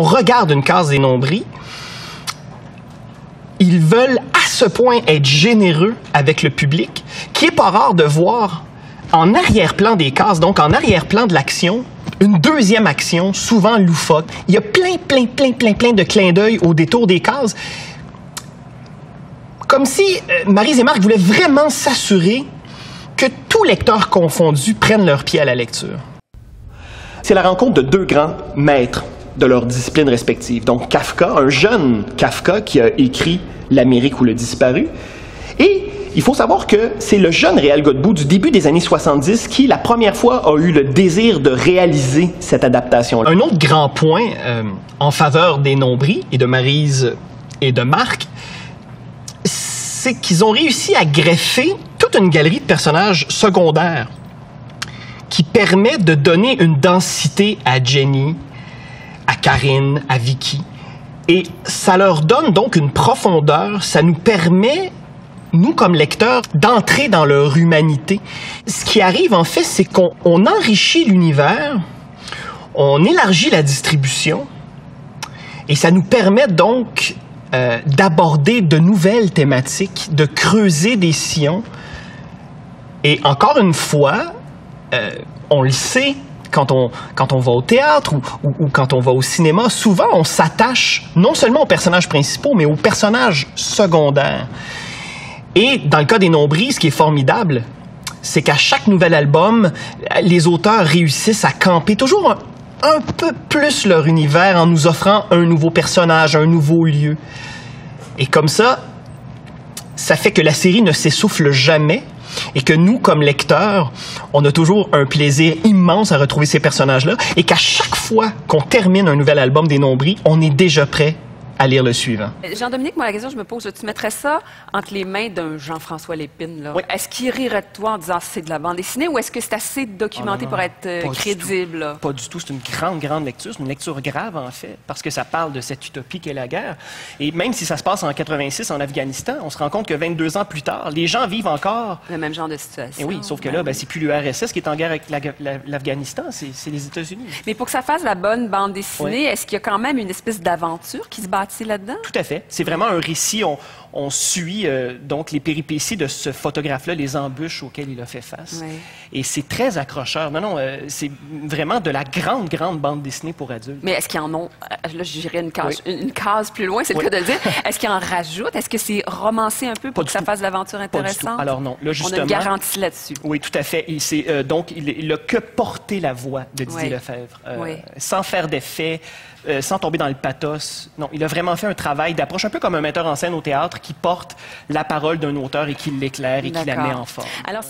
regarde une case des nombris, ils veulent à ce point être généreux avec le public qu'il n'est pas rare de voir en arrière-plan des cases, donc en arrière-plan de l'action, une deuxième action, souvent loufoque. Il y a plein de clins d'œil au détour des cases. Comme si Maryse et Marc voulaient vraiment s'assurer que tous lecteurs confondus prennent leur pied à la lecture. C'est la rencontre de deux grands maîtres de leur discipline respective. Donc Kafka, un jeune Kafka qui a écrit L'Amérique ou le disparu. Et il faut savoir que c'est le jeune Réal Godbout du début des années 70 qui, la première fois, a eu le désir de réaliser cette adaptation. Un autre grand point en faveur des nombris et de Maryse et de Marc, c'est qu'ils ont réussi à greffer toute une galerie de personnages secondaires qui permet de donner une densité à Jenny, à Karine, à Vicky. Et ça leur donne donc une profondeur, ça nous permet, nous comme lecteurs, d'entrer dans leur humanité. Ce qui arrive en fait, c'est qu'on enrichit l'univers, on élargit la distribution, et ça nous permet donc d'aborder de nouvelles thématiques, de creuser des sillons. Et encore une fois, on le sait, quand on va au théâtre ou quand on va au cinéma, souvent on s'attache non seulement aux personnages principaux, mais aux personnages secondaires. Et dans le cas des nombris, ce qui est formidable, c'est qu'à chaque nouvel album, les auteurs réussissent à camper toujours un peu plus leur univers en nous offrant un nouveau personnage, un nouveau lieu. Et comme ça fait que la série ne s'essouffle jamais et que nous, comme lecteurs, on a toujours un plaisir immense à retrouver ces personnages-là et qu'à chaque fois qu'on termine un nouvel album des Nombris, on est déjà prêt à lire le suivant. Jean-Dominique, moi, la question que je me pose, tu mettrais ça entre les mains d'un Jean-François Lépine, là? Oui. Est-ce qu'il rirait de toi en disant c'est de la bande dessinée ou est-ce que c'est assez documenté pour être crédible? Là? Pas du tout. C'est une grande lecture. C'est une lecture grave, en fait, parce que ça parle de cette utopie qu'est la guerre. Et même si ça se passe en 86 en Afghanistan, on se rend compte que 22 ans plus tard, les gens vivent encore... Le même genre de situation. Et oui, sauf que là, c'est plus l'URSS qui est en guerre avec l'Afghanistan, c'est les États-Unis. Mais pour que ça fasse la bonne bande dessinée, est-ce qu'il y a quand même une espèce d'aventure qui se bâtit là-dedans? Tout à fait. C'est vraiment un récit. On suit donc les péripéties de ce photographe-là, les embûches auxquelles il a fait face. Oui. Et c'est très accrocheur. Non, c'est vraiment de la grande bande dessinée pour adultes. Mais est-ce qu'ils en ont... Là, j'irais une case plus loin, c'est le cas de le dire. Est-ce qu'ils en rajoutent? Est-ce que c'est romancé un peu pour que ça fasse de l'aventure intéressante? Pas du tout. Alors non. Là, justement, on a une garantie là-dessus. Oui, tout à fait. Donc, il a que porté la voix de Didier Lefebvre. Sans faire d'effet, sans tomber dans le pathos. Non, il a vraiment fait un travail d'approche, un peu comme un metteur en scène au théâtre qui porte la parole d'un auteur et qui l'éclaire et qui la met en forme. Alors,